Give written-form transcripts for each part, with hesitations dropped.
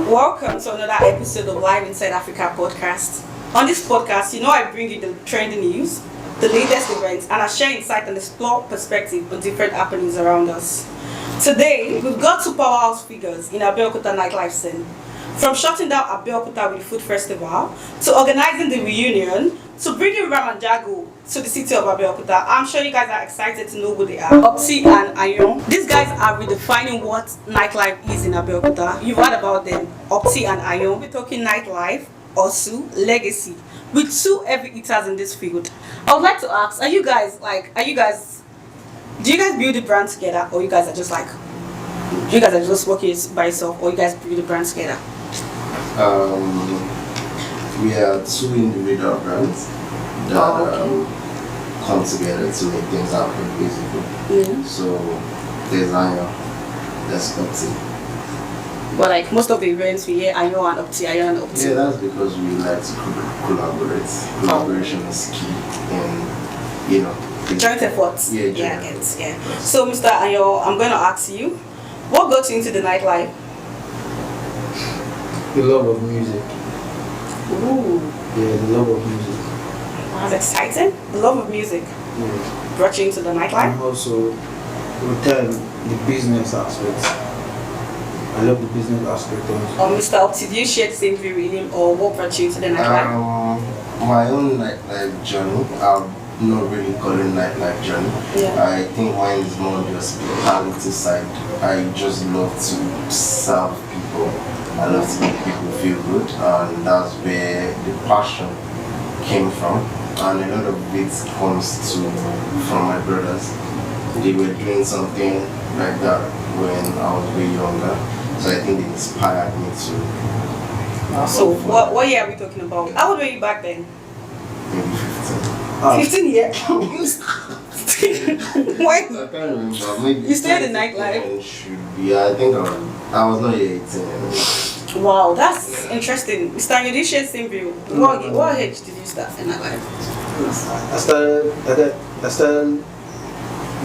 Welcome to another episode of Live Inside Africa podcast. On this podcast, I bring you the trending news, the latest events, and I share insight and explore perspective on different happenings around us. Today, we've got two powerhouse figures in Abeokuta nightlife scene. From shutting down Abeokuta with the food festival, to organizing the reunion, to bringing Ramanjago to the city of Abeokuta. I'm sure you guys are excited to know who they are. Opti and Ayon. These guys are redefining what nightlife is in Abeokuta. You've heard about them. Opti and Ayon. We're talking nightlife, Osu, legacy, with two heavy hitters in this field. I would like to ask, do you guys build the brand together, or you guys are just working by yourself, or you guys build the brand together? We are two individual brands that come together to make things happen, basically. Yeah. So there's Ayo, there's Opti. But like most of the events we hear Ayo and Opti, Ayo and Opti. Yeah, that's because we like to collaborate. Collaboration is key in, joint efforts. Yeah, Yeah. So Mr. Ayo, I'm going to ask you, what got you into the nightlife? The love of music. Ooh. Yeah, the love of music. That's exciting. The love of music Yeah. brought you into the nightlife? And also, with time, the business aspect. I love the business aspect also. Or Mr. Opti, do you share the same view with him, or what brought you into the nightlife? My own nightlife journey, I'm not really calling nightlife journey. Yeah. I think mine is more the hospitality side. I just love to serve people. I love to make people feel good, and that's where the passion came from. And a lot of it comes from my brothers. They were doing something like that when I was way younger, so I think it inspired me to. So what year are we talking about? How old were you back then? Maybe 15. 15 years? Why? I can't remember. Maybe You stayed in nightlife? Should be. I think I was not yet 18. Wow, that's interesting. Mr. Ayo, do you share the same view? What age did you start in nightlife? I started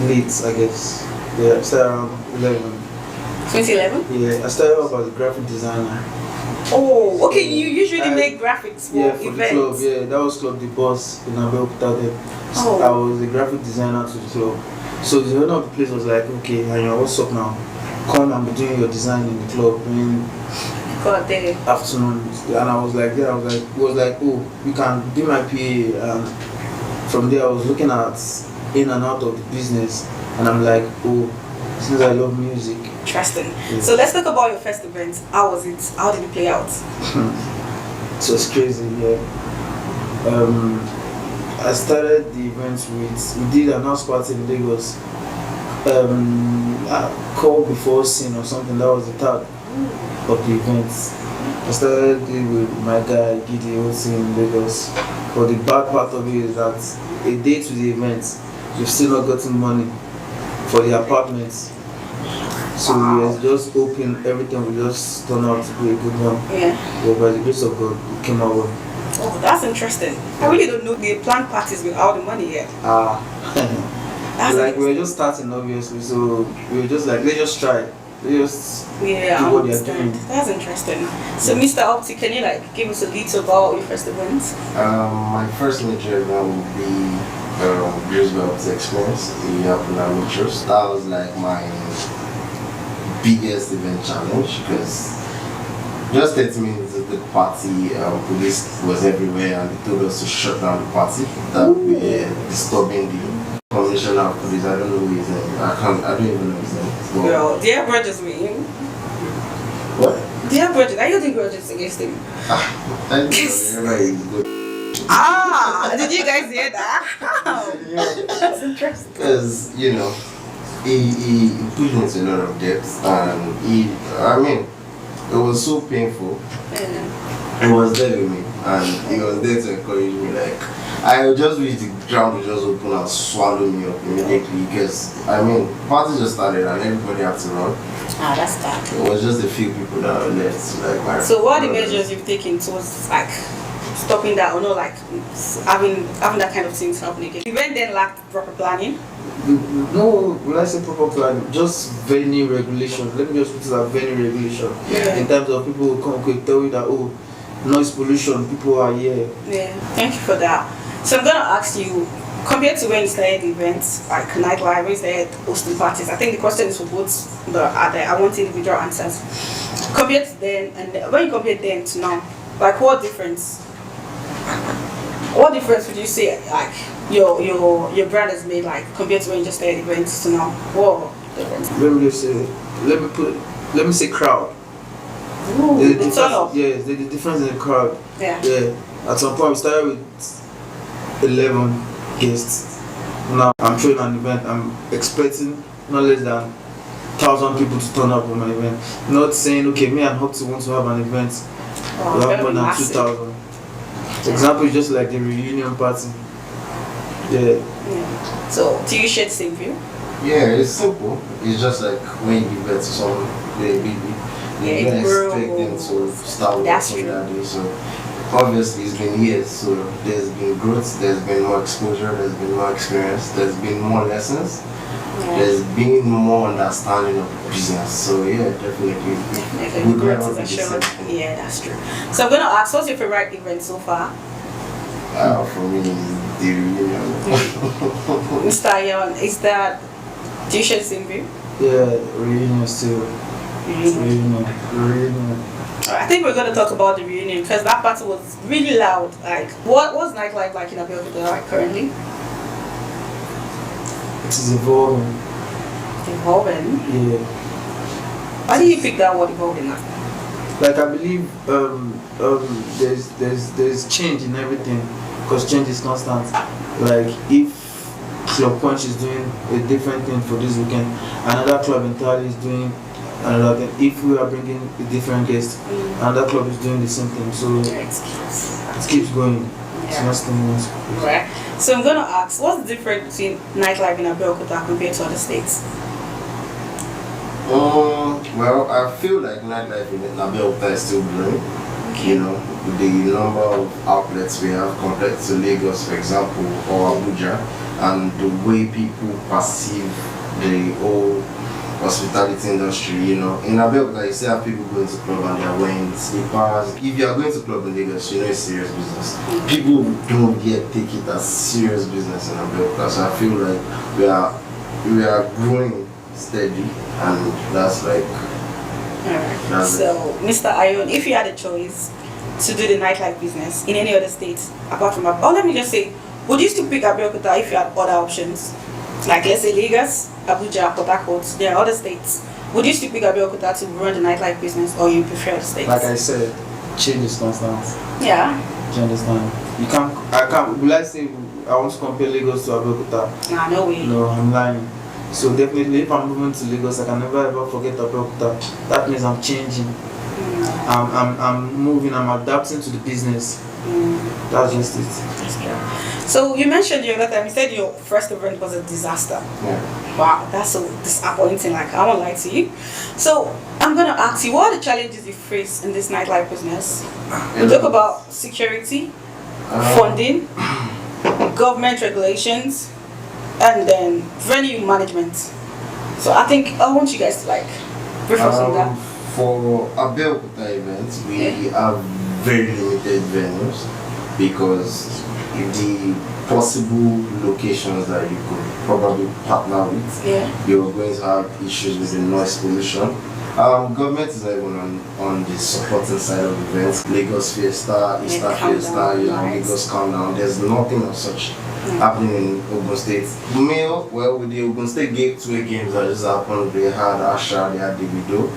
late, I guess. Yeah, I started around 11. 2011? Yeah, I started off as a graphic designer. Oh, okay. You usually make graphics for Yeah, for events. the club. Yeah, that was Club The Boss in Abeokuta then. Oh. I was a graphic designer to the club. So the owner of the place was like, okay, Ayo, what's up now? Come and be doing your design in the club during God damn. afternoon. And I was like, oh, you can be my PA. And from there, I was looking at in and out of the business, and I'm like, oh, since I love music. Interesting. Yeah. So let's talk about your first event. How was it? How did it play out? So it's crazy, yeah. I started the events we did an house party in Lagos. Call before scene or something. That was the third of the events. I started it with my guy Gidi also in Lagos. But the bad part of it is that a day to the event, we've still not gotten money for the apartments. So we were just hoping everything will just turn out to be a good one. Yeah. But by the grace of God, it came out well. Oh, that's interesting. I really don't know the planned parties without the money yet. That's Like we were just starting obviously, so we were just like, let's just try. Let's just Yeah, do I what they're understand. doing. That's interesting. So, Mr. Opti, can you give us a little about your first event? My first major event would be Brisbane's experience, the Apuna Mitros. That was like my biggest event challenge because just 30 minutes of the party, police was everywhere and they told us to shut down the party. That we were disturbing the commissioner of police. I don't know who his name. I don't even know his name. Girl, do you have grudges with him? What? Do you have grudges? Are you holding grudges against him? I don't know. He's good. Did you guys hear that? That's interesting. Because, he put me into a lot of depth and it was so painful. Yeah. He was there with me and he was there to encourage me. Like, I just wish the ground would just open and swallow me up immediately because, party just started and everybody had to run. That's bad. It was just a few people that were left. So what are the measures you've taken towards stopping that, or not having that kind of things happening again? The event then lacked proper planning. no, when I say proper plan, just venue regulation. Let me just put it as venue regulation. Yeah. In terms of people who come quick tell you that, oh, noise pollution, people are here. Yeah, thank you for that. So I'm gonna ask you, compared to when you started events like nightlife, when you started hosting parties, I think the question is for both the other. I want individual answers. Compared to then and when you compare then to now, like what difference? What difference would you say like your brand has made like compared to when you just started events to now? What difference? Let me say crowd. Ooh, There's a the turn up. difference, yeah, there's a difference in the crowd. Yeah. Yeah. At some point we started with 11 guests. Now I'm throwing an event, I'm expecting not less than 1,000 people to turn up on my event. Not saying okay, me and Hopsy want to have an event. Oh, We have very more than massive. 2,000. Example is just like the reunion party. Yeah. Yeah. So do you share the same view? Yeah, it's simple. It's just like when you get to someone, Yeah, you don't bro. expect them to start That's working true. that day. So obviously it's been years, so there's been growth, there's been more exposure, there's been more experience, there's been more lessons, Yeah. there's been more understanding of the business. So yeah, definitely. Definitely. Would Growth never is be the assured. same thing. Yeah, that's true. So I'm gonna ask, what's your favorite event so far? For me, the reunion. Mr. Ayon, is that do you share the same view? Yeah, reunion still. Reunion. I think we're gonna talk about the reunion because that party was really loud. Like, what was nightlife like in Abeokuta like currently? It is evolving. Evolving. Yeah. Why did you pick that word evolving? Like I believe there's change in everything because change is constant. Like if Club Punch is doing a different thing for this weekend, another club entirely is doing another thing. If we are bringing a different guest, another club is doing the same thing. So it keeps going. It's Yeah. not staying. Right. So I'm gonna ask, what's the difference between nightlife in Abeokuta compared to other states? Well, I feel like nightlife in Abeokuta is still growing. You know, with the number of outlets we have compared to Lagos, for example, or Abuja, and the way people perceive the whole hospitality industry. You know, in Abeokuta, you still have people going to club and they are wearing slippers. If you are going to club in Lagos, you know it's serious business. People don't yet take it as serious business in Abeokuta. So I feel like we are growing steady, and that's like. Alright. That's So, Mr. Ayon, if you had a choice to do the nightlife business in any other state apart from Abeokuta, let me just say, would you still pick Abeokuta if you had other options? Like, let's say Lagos, Abuja, Port Harcourt, there are other states. Would you still pick Abeokuta to run the nightlife business, or you prefer the states? Like I said, change is constant. Yeah. Do you understand? I can't. Will I say I want to compare Lagos to Abeokuta? Nah, no way. No, I'm lying. So definitely, if I'm moving to Lagos, I can never ever forget Abeokuta. That means I'm changing. I'm moving. I'm adapting to the business. That's just it. That's good. So you mentioned the other time, you said your first event was a disaster. Yeah. Wow, that's so disappointing. Like, I won't lie to you. So I'm gonna ask you, what are the challenges you face in this nightlife business? We talk about security, funding, government regulations, and then venue management. So I think I want you guys to like brief us on that. For Abeokuta events, we have very limited venues because the possible locations that you could probably partner with, Yeah. you're going to have issues with the noise pollution. Government is not even on the supporting side of events. Lagos Fiesta, Easter Fiesta, Countdown, Lagos Countdown. There's nothing of such happening in Ogun State. Well, with the Ogun State Gateway games that just happened, they had Asha, they had Davido.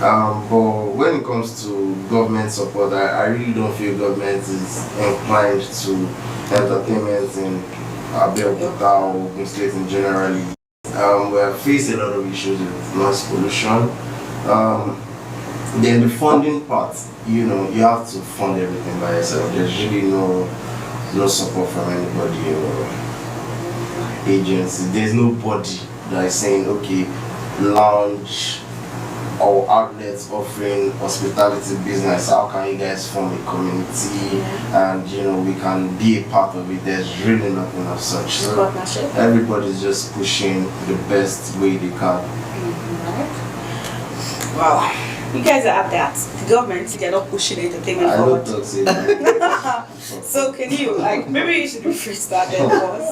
But when it comes to government support, I really don't feel government is inclined to entertainment in Abeokuta or Ogun State in general. We have faced a lot of issues with noise pollution. Then the funding part, you know, you have to fund everything by yourself. There's really no support from anybody or agency. There's nobody that is saying, okay, launch or outlets offering hospitality business. How can you guys form a community and we can be a part of it? There's really nothing of such. So Partnership. everybody's just pushing the best way they can. Wow. You guys are at that. The government, they're not pushing entertainment I forward. don't talk say that. So can you, maybe you should rephrase that then for us.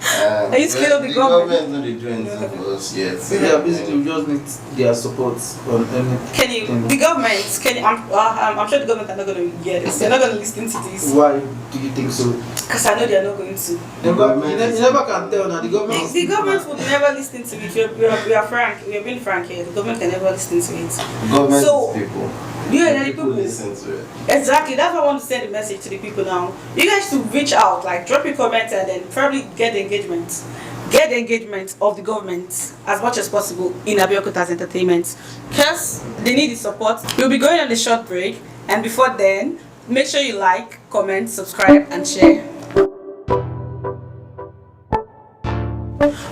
Are you scared of the government? No, they do anything for us yet. Yeah, basically we just need their support on anything. Can you, the government, I'm sure the government are not going to hear this. They're not going to listen to this. Why do you think so? Because I know they're not going to. You never can tell now. The government. The government would never listen to it. We are frank. We are being frank here. The government can never listen to it. Government So, is people. You and the People people. listen to it. Exactly. That's why I want to send a message to the people now. You guys should reach out, like drop your comments and then probably get the engagement. Get the engagement of the government as much as possible in Abeokuta's entertainment. Because they need the support. We'll be going on a short break, and before then, make sure you like, comment, subscribe, and share.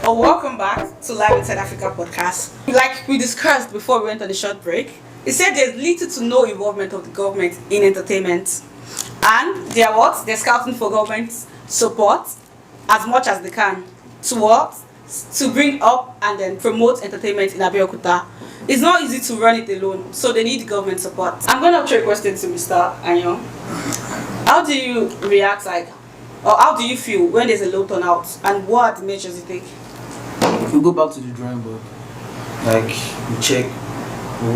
Welcome back to Live Inside Africa podcast. Like we discussed before we went on the short break, it said there's little to no involvement of the government in entertainment, and they are what? They're scouting for government support as much as they can to what? To bring up and then promote entertainment in Abeokuta. It's not easy to run it alone, so they need government support. I'm going to throw a question to Mr. Anyo. How do you react, or how do you feel when there's a low turnout, and what are the measures you take? We go back to the drawing board, like we check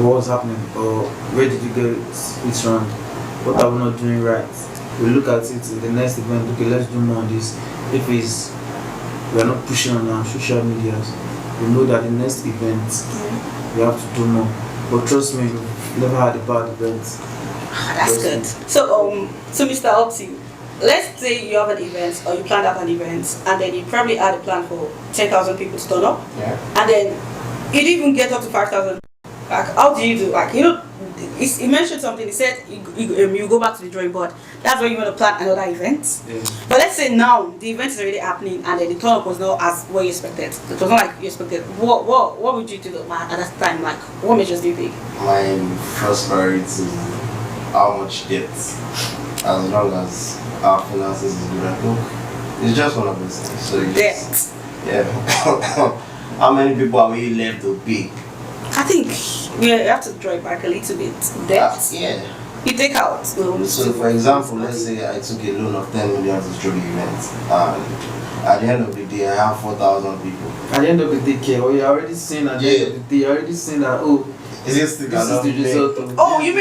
what's happening or where did you get it wrong, what are we not doing right. We look at it in the next event. Okay, let's do more on this. If it's we are not pushing on our social medias, we know that the next event we have to do more. But trust me, we've never had a bad event. That's good. So Mr. Opti, let's say you have an event or you planned out an event and then you probably had a plan for 10,000 people to turn up, and then you didn't even get up to 5,000. Like, how do you do? He mentioned something. He said you go back to the drawing board. That's when you want to plan another event. Yeah. But let's say now the event is already happening and then the turn up was not as what you expected. It was not like you expected. What would you do at that time? Like, what measures do you take? My first priority is how much debt. As long as our finances is good, I think it's just one of those things. So Debt. Yeah. How many people are we left to pay? I think we have to draw it back a little bit. Debt. Yeah. You take out loans. So for example, let's say I took a loan of 10 million to throw the event, and at the end of the day I have 4,000 people. At the end of the day, you're already seeing at the end of the day, you're already seeing that Is it still this is the result of You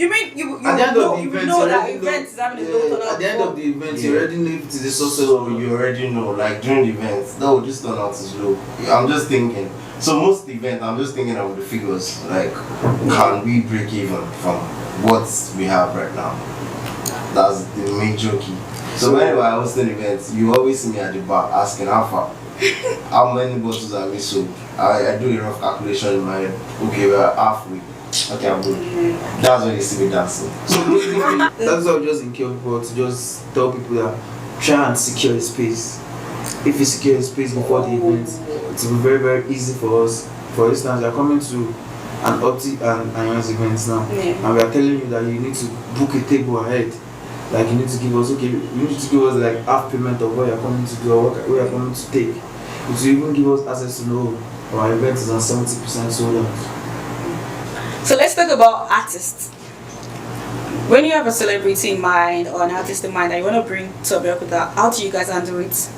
mean you at the end of the you event, know you that already event is having a low turnout. at the end of the event, you already know if it is a success. So you already know, like during the event, no, this turnout is low. I'm just thinking. So most event, I'm just thinking of the figures. Like, can we break even from what we have right now? That's the major key. So whenever I host an event, you always see me at the bar asking how far, how many bottles have we sold. I do a rough calculation in my head. Okay, we're halfway. Okay, I'm good. That's when you see me dancing. So that's why we just encourage people to just tell people that try and secure a space. If you secure a space before the event, it will be very, very easy for us. For instance, you are coming to an Opti and Ion's event now, and we are telling you that you need to book a table ahead. Like you need to give us like half payment of what you are coming to do or what you are coming to take. It will even give us access to know our event is on 70% sold out. So let's talk about artists. When you have a celebrity in mind or an artist in mind that you want to bring to Abeokuta, how do you guys handle it?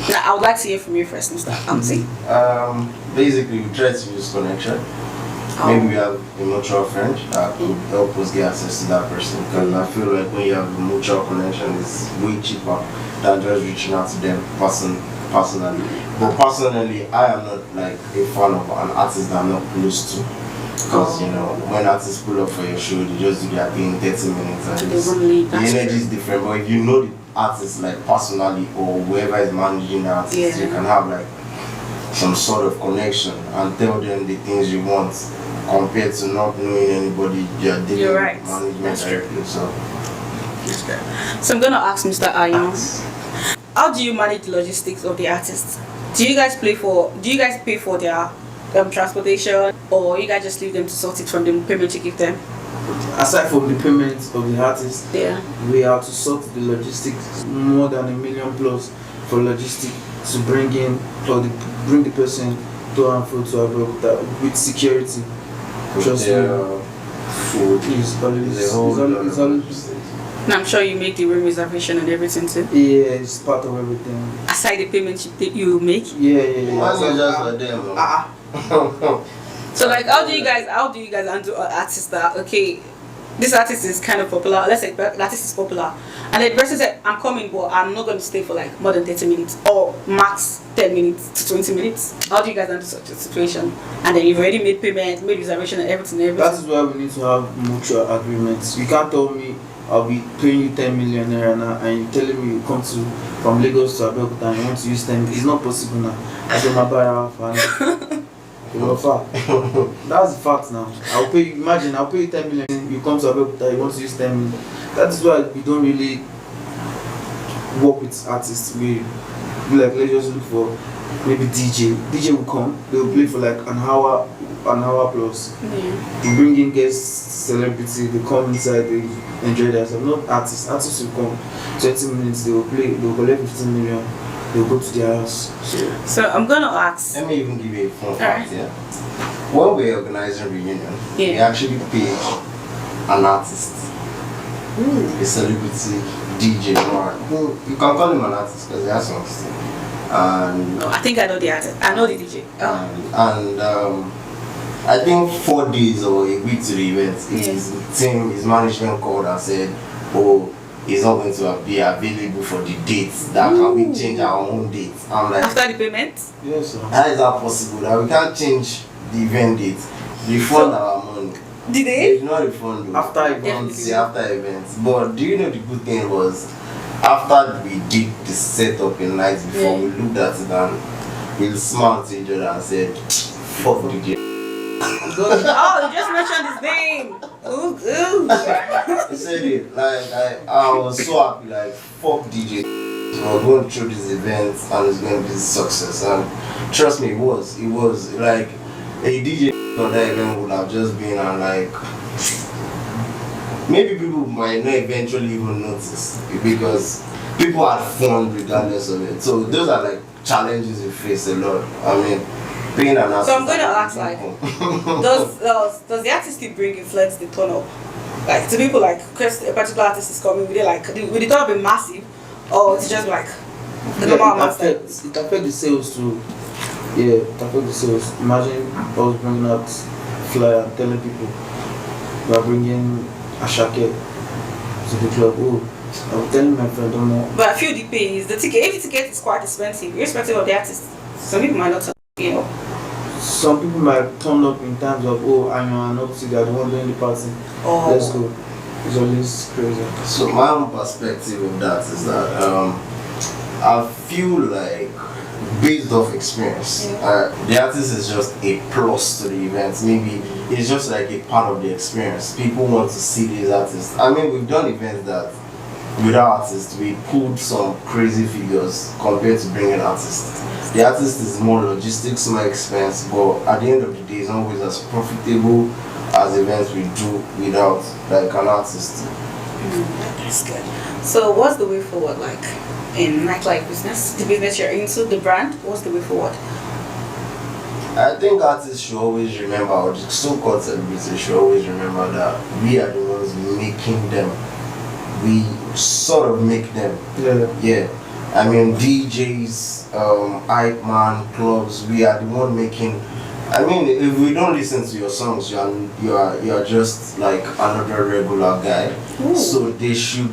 Now, I would like to hear from you first, Mr. Amsi. Basically, we try to use connection. Maybe we have a mutual friend that could help us get access to that person. Because I feel like when you have a mutual connection, it's way cheaper than just reaching out to them personally. But personally, I am not like a fan of an artist that I'm not close to. Because when artists pull up for your show, they just do their thing 30 minutes and the energy is different. But if you know the artist like personally or whoever is managing the artist, you can have like some sort of connection and tell them the things you want compared to not knowing anybody. You're dealing with management directly. So I'm gonna ask Mr. Ayon, how do you manage the logistics of the artists? Do you guys pay for their transportation, or you guys just leave them to sort it from the payment you give them? Aside from the payment of the artist, Yeah. we have to sort the logistics, more than $1 million plus for logistics to bring in or bring the person to and fro to Abeokuta with security. Trust me. Food. It's always, The whole it's always, And I'm sure you make the room reservation and everything too. yeah, it's part of everything. Aside the payment you make. Yeah. Money is just for them. So like, how do you guys handle an artist that, okay, this artist is kind of popular, let's say the artist is popular, and the person said, I'm coming, but I'm not going to stay for like more than 30 minutes or max 10 minutes to 20 minutes. How do you guys handle such a situation? And then you've already made payment, made reservation and everything. That is why we need to have mutual agreements. You can't tell me I'll be paying you 10 million naira now and you're telling me you come from Lagos to Abeokuta and you want to use 10. It's not possible now. I say my buyer that's the fact now. I'll pay you, imagine I'll pay you 10 million, you come to Abeokuta, you want to use 10 million. That is why we don't really work with artists. We like, let's just look for maybe DJ will come, they'll play for like an hour plus. Yeah. We bring in guest celebrity, they come inside, they enjoy themselves. Not artists will come 20 minutes, they will play, they will collect 15 million, they'll go to their house. So I'm gonna ask. Let me even give you a fun Alright. fact here. When we're organizing reunion, we actually pay an artist, a celebrity, DJ, or you can call him an artist because he has songs. And No, I think I know the artist. I know the DJ. Oh. I think 4 days or a week to the event, his management called and said, oh, he's not going to be available for the dates. That can we change our own dates? I'm like, After the payment? Yes, sir. how is that possible? That we can't change the event date, refund our money. Did They they? did not refund though. After event. Definitely after events. But do you know the good thing was, after we did the setup in night before, we looked at it and we smiled to each other and said, fuck DJ. Oh, you just mentioned his name. Ooh. He said it, like I was so happy, like fuck DJ. We're going through this event and it's going to be a success. And trust me, it was like a DJ on that event would have just been and like maybe people might not eventually even notice because people had fun regardless of it. So those are like challenges you face a lot. I mean, being an artist. So I'm going to ask, like, does the artist keep bring influence the turn up? Like, to people like, because a particular artist is coming, will the turn up be massive, or it's just like the normal amount? It affects the sales too. Yeah, it affects the sales. Imagine us bringing out flyer and telling people we are bringing a shacket to the club. Oh, I was telling my friend, don't know. But I feel the pay is the ticket. If the ticket is quite expensive, irrespective of the artist, some people might not, you know. Some people might turn up in terms of, oh, I'm not to the one doing the party. Oh. Let's go. It's always crazy. So my own perspective of that is that I feel like based off experience, the artist is just a plus to the event. Maybe it's just like a part of the experience. People want to see these artists. I mean, we've done events that without artists, we pulled some crazy figures compared to bringing artists. The artist is more logistics, more expense, but at the end of the day, it's not always as profitable as events we do without like an artist. That's good. So what's the way forward, like in nightlife business, the business you're into, the brand? What's the way forward? I think artists should always remember, or the so-called celebrities should always remember that we are the ones making them. We sort of make them. Yeah. I mean, DJs, hype man, clubs, we are the one making. I mean, if we don't listen to your songs, you are just like another regular guy. Ooh. So they should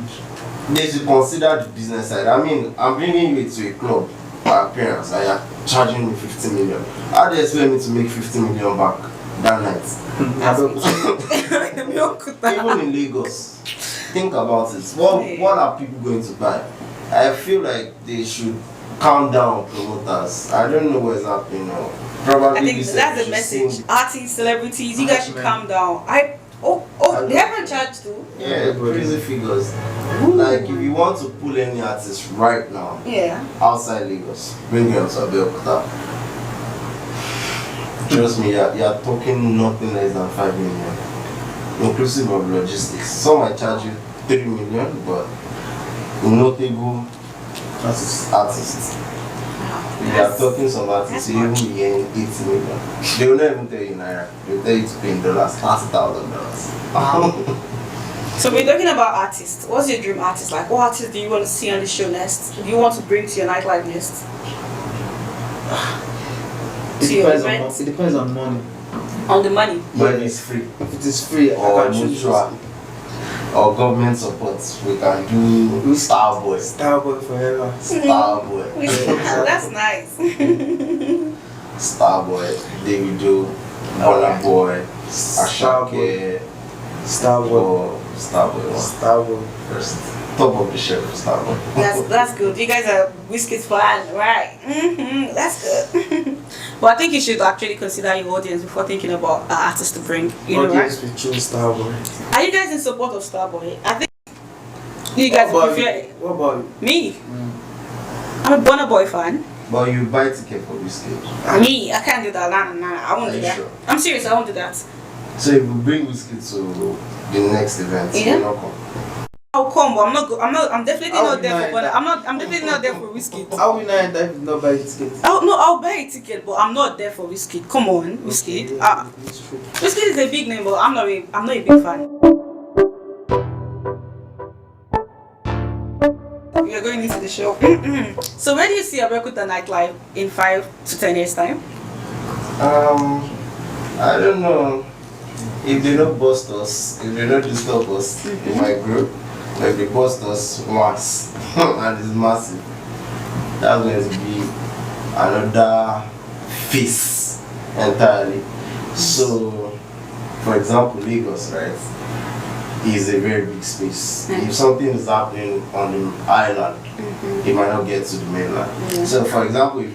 consider the business side. I mean, I'm bringing you to a club by appearance and you're charging me 50 million. How do you expect me to make 50 million back that night? Even in Lagos, think about it. What are people going to buy? I feel like they should calm down, promoters. I don't know what's happening now. Probably I think that's the message. Artists, celebrities, you guys should calm down. They haven't charged too. Yeah, crazy figures. Like if you want to pull any artist right now, Yeah. outside Lagos, bring them to Abeokuta. Trust me, you're talking nothing less than 5 million, inclusive of logistics. Some might charge you 3 million, but notable artists. If you are talking some artists, you even gain 80 million. They will not even tell you naira. They will tell you to pay in dollars, $30,000. So we're talking about artists. What's your dream artist like? What artist do you want to see on the show next? Do you want to bring to your nightlife list? It depends on money. On the money? When it's free. If it is free, Or I can choose mutual. Or government support. We can do Starboy. Starboy forever. Starboy. That's nice. Starboy. Davido. Burna Boy. Ashake. Starboy. Starboy. Starboy. First. Top of the shelf, Starboy. That's good. You guys are Wizkid's fan, right? That's good. But I think you should actually consider your audience before thinking about artists to bring. You know, right? Audience will choose Starboy. Are you guys in support of Starboy? I think you guys prefer. What about you? Me? I'm a Burna Boy fan. But you buy ticket for Wizkid. Me? I can't do that. Nah. I won't Are do you that. sure? I'm serious. I won't do that. So if we bring Wizkid to the next event, Yeah. you'll not come. I'll come, but I'm not. I'm definitely I'll not be there for nice. Burna. I'm definitely not there for Wizkid. How will I enter if you not buy ticket? I'll buy a ticket, but I'm not there for Wizkid. Come on, Wizkid. Okay, it's true. Wizkid is a big name, but I'm not a big fan. We are going into the show. So where do you see Abeokuta nightlife in 5 to 10 years time? I don't know. If they don't bust us, if they don't disturb us in my group, like they bust us once and it's massive, that's going to be another face entirely. So, for example, Lagos, right, is a very big space. If something is happening on the island, it might not get to the mainland. So, for example, if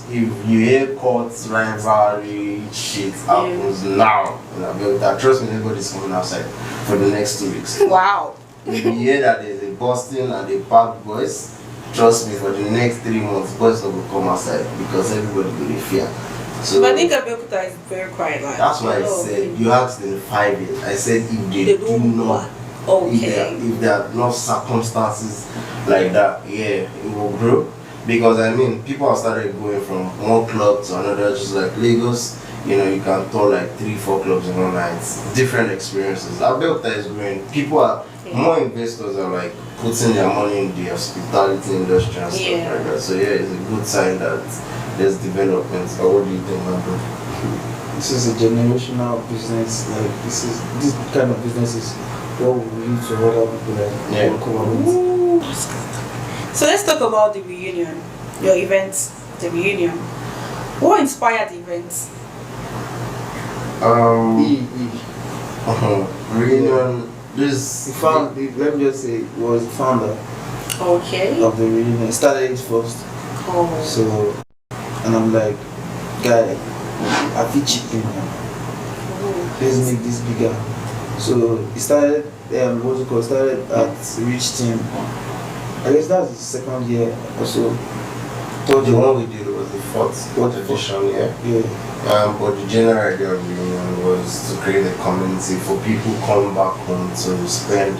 you hear courts, rivalry, shit happens now, trust me, everybody's coming outside for the next 2 weeks. Wow. If you hear that there's a Boston and a Park boys, trust me, for the next 3 months, boys will come outside because everybody will be fear. So But I think Abeokuta is very quiet. Like, that's why I said you asked in 5 years. I said if they do not, if there are no circumstances like that, yeah, it will grow. Because I mean, people have started going from one club to another, just like Lagos. You know, you can tour like 3-4 clubs in one night. Different experiences. Abeokuta is growing. People are more investors are like putting their money in the hospitality industry and stuff like that. So yeah, it's a good sign that there's development. Or what do you think, my bro? This is a generational business. Like this kind of business is what we need to other people like come with. So let's talk about the reunion, your event, the reunion. What inspired the event? Reunion. This let me just say, was the founder of the reunion. He started it first. So, and I'm like, guy, I feel cheap let's make this bigger. So he started, started at Rich Team. I guess that's the second year or so. The one we did was the fourth edition, yeah. But the general idea of the reunion was to create a community for people coming back home to spend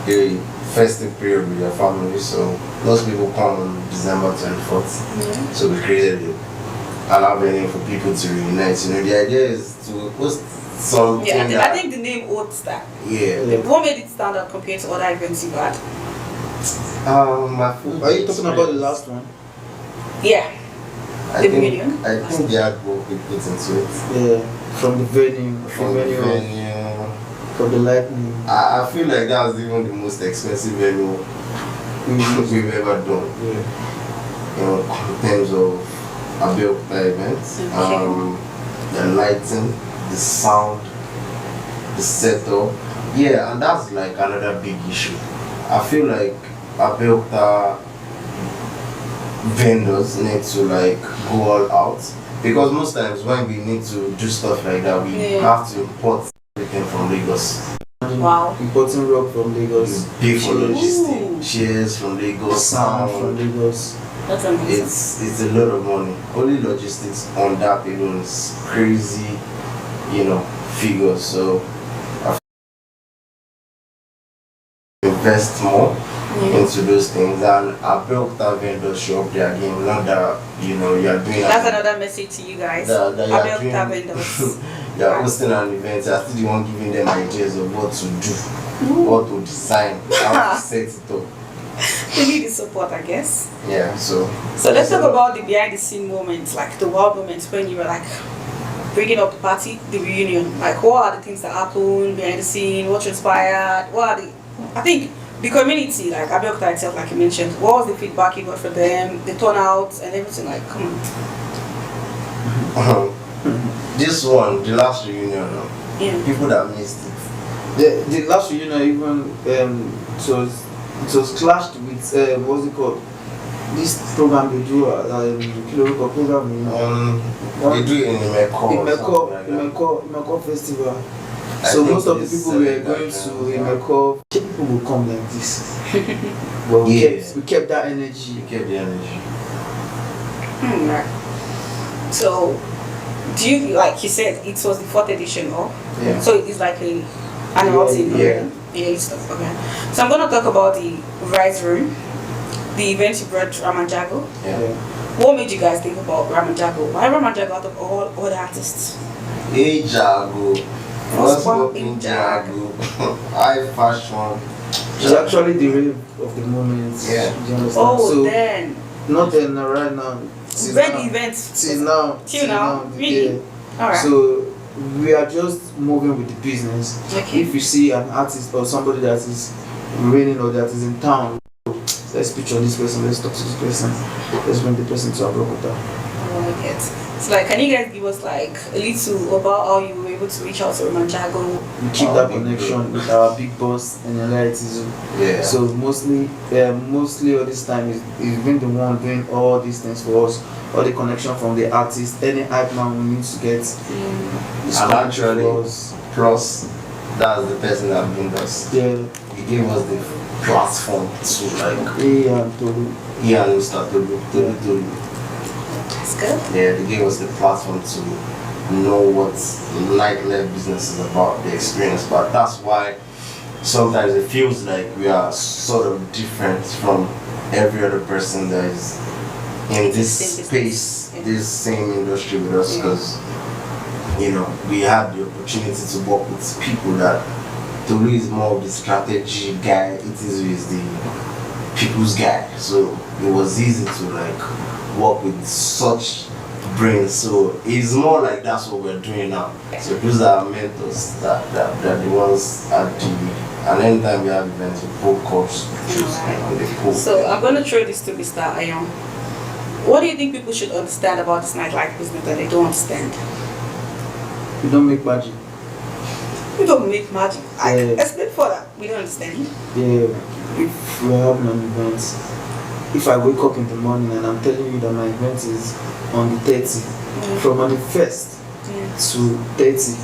the festive period with their family. So most people come on December 24th. So we created an avenue for people to reunite. You know, the idea is to host something. Yeah, I think the name owns that. Yeah. What made it stand out compared to other events you've had? Are you talking about the last one? Yeah. I think the artwork we put into it. Yeah, from the venue, From the venue. from the lightning. I feel like that was even the most expensive venue we've ever done. Yeah. You know, in terms of Abeokuta events, the lighting, the sound, the setup. Yeah, and that's like another big issue. I feel like Abeokuta vendors need to like go all out, because most times when we need to do stuff like that, we have to import everything from Lagos. Wow. Importing rock from Lagos. Pay for logistics, chairs from Lagos, sound from Lagos. That's amazing. It's a lot of money. Only logistics on that alone is crazy, figures. So I invest more into those things, and Abeokuta vendors show up their game. Not that you're doing. That's another message to you guys. That Abeokuta vendors. You're hosting an event. You're still the one giving them ideas of what to do, what to design, how to set it up. They need the support, I guess. Yeah. So let's talk about the behind the scene moments, like the wild moments when you were like bringing up the party, the reunion. Like, what are the things that happened behind the scene? What transpired? What are the? I think the community, like Abeokuta itself, like you mentioned, what was the feedback you got for them, the turnout and everything? Like, come on. This one, the last reunion, people that missed it. The last reunion even it was clashed with what's it called? This program they do Kilo program they do it in Imeko festival. So most of the people were going to Imeko. People will come like this. But we kept that energy. We kept the energy. Right. So, do you, like you said, it was the 4th edition, or? Yeah. So it's like an annual thing. Yeah. It's okay. So I'm gonna talk about the Rise Room, the event you brought Ramanjago. Yeah. What made you guys think about Ramanjago? Why Ramanjago out of all other artists? Hey Jago. What's up in Jago? High fashion. It's actually the rave of the moment. Yeah. Do you understand? Oh, so, then. not then, right now. Red events. Till now. Really? Yeah. Alright. So we are just moving with the business. Okay. If you see an artist or somebody that is reigning or that is in town, let's picture this person, let's talk to this person, let's bring the person to Abeokuta. I like it. So like, can you guys give us like a little about how you were able to reach out to Ramanjago? We keep that connection with our big boss and Yeah. So mostly all this time he's been the one doing all these things for us, all the connection from the artist, any hype man we need to get. And actually, plus that's the person that brings us. Yeah. He gave us the platform to like. He and Mr. Tolu. That's good. Yeah, they gave us the platform to know what nightlife business is about, the experience. But that's why sometimes it feels like we are sort of different from every other person that is in this space, this same industry with us, because we had the opportunity to work with people that Tolu is more of the strategy guy, Itizu is the people's guy. So it was easy to like work with such brains. So it's more like that's what we're doing now. So those are our mentors that the ones at the, and anytime we have events, we pull course. So I'm gonna throw this to Mr. Ayon. What do you think people should understand about this nightlife business that they don't understand? We don't make magic. We don't make magic. Explain further. We don't understand. Yeah, if we're having an event, if I wake up in the morning and I'm telling you that my event is on the 30th, from on the 1st to 30,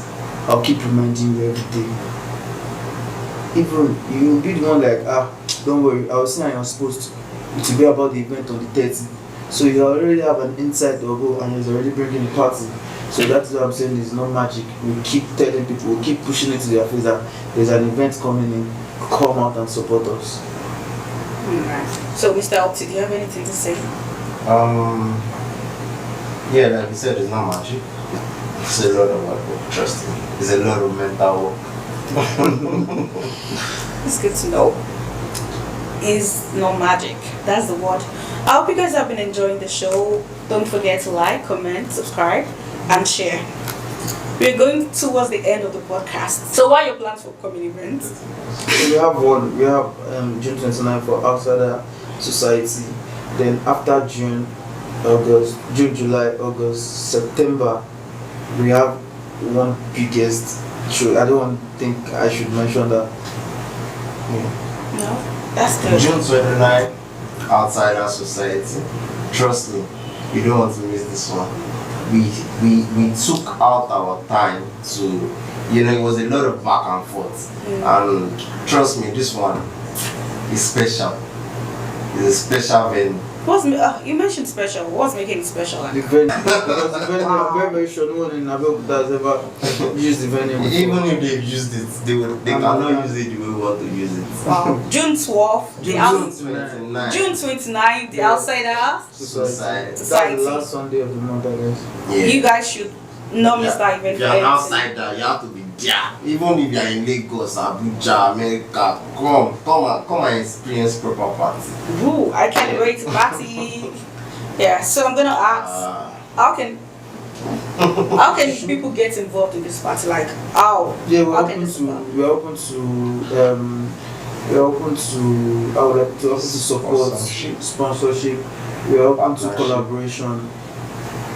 I'll keep reminding you every day. Even you'll be the one like, don't worry, I was saying I'm supposed to be about the event on the 30th. So you already have an insight or go and he's already bringing the party. So that's what I'm saying, it's not magic. We keep telling people, we keep pushing it to their face that there's an event coming in, come out and support us. So Mr. Opti, do you have anything to say? Yeah, like you said, it's not magic. It's a lot of work, trust me. It's a lot of mental work. It's good to know. It's not magic. That's the word. I hope you guys have been enjoying the show. Don't forget to like, comment, subscribe, and share. We're going towards the end of the podcast. So what are your plans for upcoming events? We have one. We have June 29 for Outsider Society. Then after June, July, August, September, we have one biggest show. I don't think I should mention that. Yeah. No, that's good. June 29, Outsider Society. Trust me, you don't want to miss this one. We took out our time to, it was a lot of back and forth. And trust me, this one is special. It's a special venue You mentioned special. What's making it special? The venue, because the venue, I'm very, very sure no one in Abeokuta has ever used the venue before. Even if they've used it, they cannot use it the way we want to use it. Wow. June 12th, June 29th, the Outsiders. Socialites. That's the last Sunday of the month, I guess. Yeah. You guys should not miss that event. If you're an outsider, you have to be there. Even if you're in Lagos, Abuja, America, come and experience proper party. Ooh, I can't wait to party. Yeah, so I'm gonna ask, how can people get involved in this party? Like, how? Yeah, how can this work? we're open to I would like to support sponsorship. We are open to collaboration.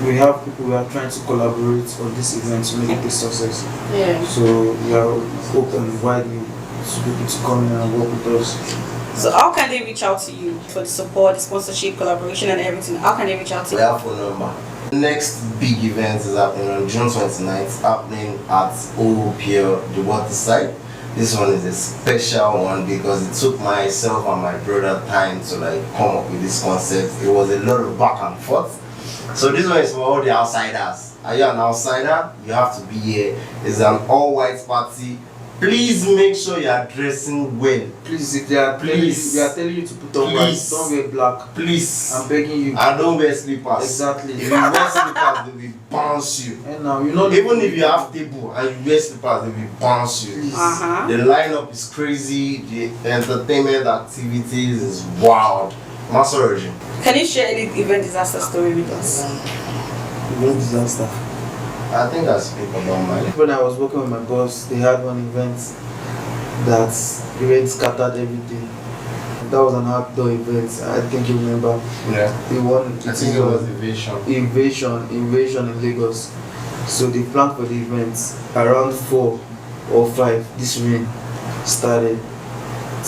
We have people who are trying to collaborate on this event to make it a success. Yeah. So we are open widely to people to come in and work with us. So how can they reach out to you for the support, the sponsorship, collaboration, and everything? How can they reach out to We you? have phone number. Next big event is happening on June 29th, happening at OPL, the water side. This one is a special one because it took myself and my brother time to like come up with this concept. It was a lot of back and forth. So this one is for all the outsiders. Are you an outsider? You have to be here. It's an all-white party. Please make sure you are dressing well. Please, if they are telling you to put on white, don't wear black. Please. I'm begging you. And don't wear slippers. Exactly. If you wear slippers, they will bounce you. And now you know. Even if you have table and you wear slippers, they will bounce you. The lineup is crazy. The entertainment activities is wild. Masorojin. Can you share any event disaster story with us? Event disaster. I think I speak about mine. When I was working with my boss, they had one event that scattered everything. That was an outdoor event. I think you remember. Yeah. They won. I think it was Invasion in Lagos. So they planned for the event around 4 or 5. This rain started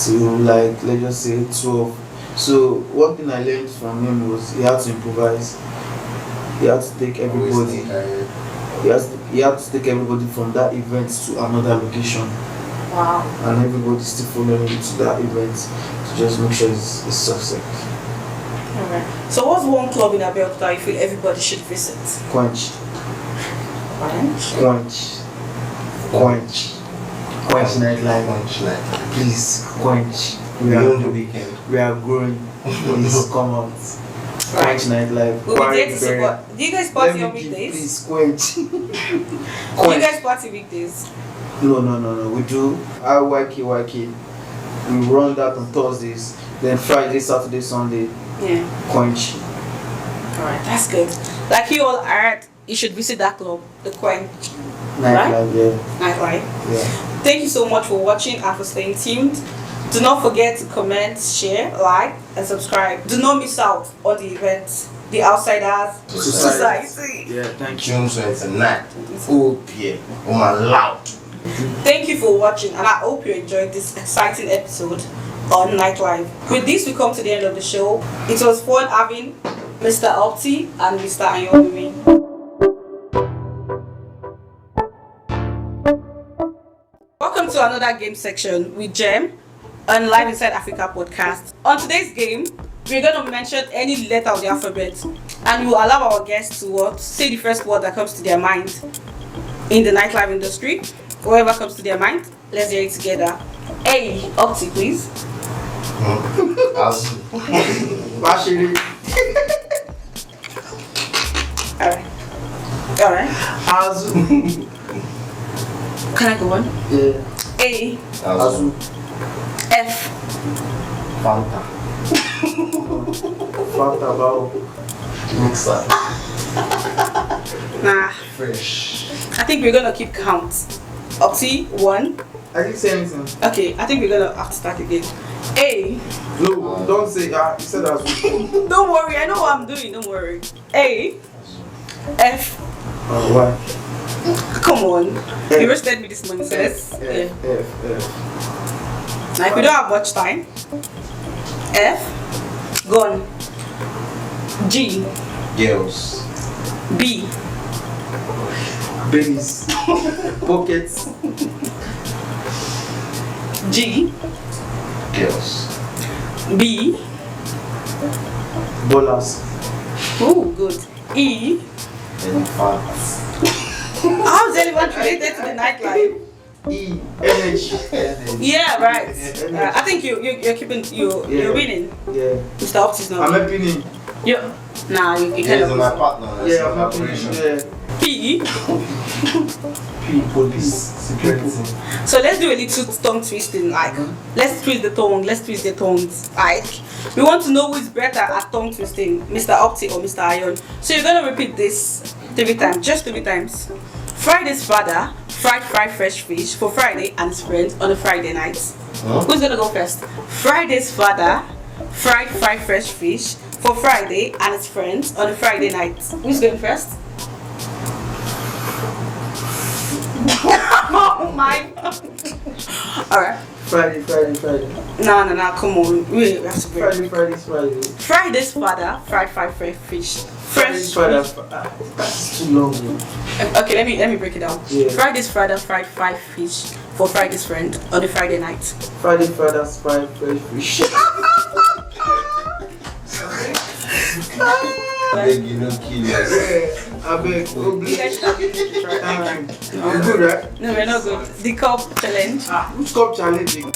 to like let's just say 12. So one thing I learned from him was he had to improvise. He had to take everybody. He had to take everybody from that event to another location. Wow. And everybody still following him to that event to just make sure it's a success. Alright. So what's one club in Abeokuta you feel everybody should visit? Quench nightlife. Please, Quench. We are on the weekend. We are growing. Please come out. Quench nightlife. We'll be there to support. Do you guys party on weekdays? Please, Quench. Do you guys party weekdays? No. We do YK. We run that on Thursdays. Then Friday, Saturday, Sunday. Yeah. Quench. Alright, that's good. Like you all are, you should visit that club, the Quench Nightlife, yeah. Nightlife. Yeah. Thank you so much for watching and for staying tuned. Do not forget to comment, share, like, and subscribe. Do not miss out on the events, the Outsiders Society. Yeah, thank you. June 29th. OPL. Oh my loud. Thank you for watching, and I hope you enjoyed this exciting episode on Nightlife. With this, we come to the end of the show. It was fun having Mr. Opti and Mr. Ayomi. Welcome to another game section with Jem on Live Inside Africa podcast. On today's game, we're going to mention any letter of the alphabet, and we'll allow our guests to say the first word that comes to their mind in the nightlife industry. Whoever comes to their mind, let's hear it together. Hey, Opti, please. Alright. Azu. Can I go on? Yeah. A. Azu. F. Fanta. Fanta bao. Mixer. Nah. Fresh. I think we're gonna keep count. Opti, 1. I didn't say anything. Okay, I think we're gonna have to start again. A. No, don't say you said Azu. Don't worry, I know what I'm doing, don't worry. A. F. Why? Come on. You roasted me this morning, so let's. Yeah. F. Now, if we don't have much time, F. Gone. G. Girls. B. Babies. Pockets. Girls. B. Ballers. Oh, good. E. Elephants. How's elephant related to the nightlife? E. Energy. Yeah, right. Energy. I think you're keeping you're winning. Yeah. Mr. Opt is not. I'm helping him. Yeah. Nah, you He's cannot. my partner. Yeah, I'm helping him. Yeah. P. P. Police. Security. So let's do a little tongue twisting. Like, let's twist the tongue. Let's twist the tongues. Like, we want to know who is better at tongue twisting, Mr. Opti or Mr. Iron. So you're gonna repeat this 3 times, just 3 times. Friday's father fried fresh fish for Friday and his friends on a Friday night. Who's gonna go first? Friday's father fried fresh fish for Friday and his friends on a Friday night. Who's going first? Oh my god. Alright. Friday. No, come on. We have to break. Friday. Friday's father fried fresh fish. Friday's father. That's too long. Okay, let me break it down. Yeah. Friday's father fried fish for Friday's friend on a Friday night. Friday's father's fried fresh fish. Beg you, no kill yourself. Yeah, I beg. Oh, You please. guys should have been right. Thank you. I'm good, right? No, we're not good. The cup challenge. Who's called challenging?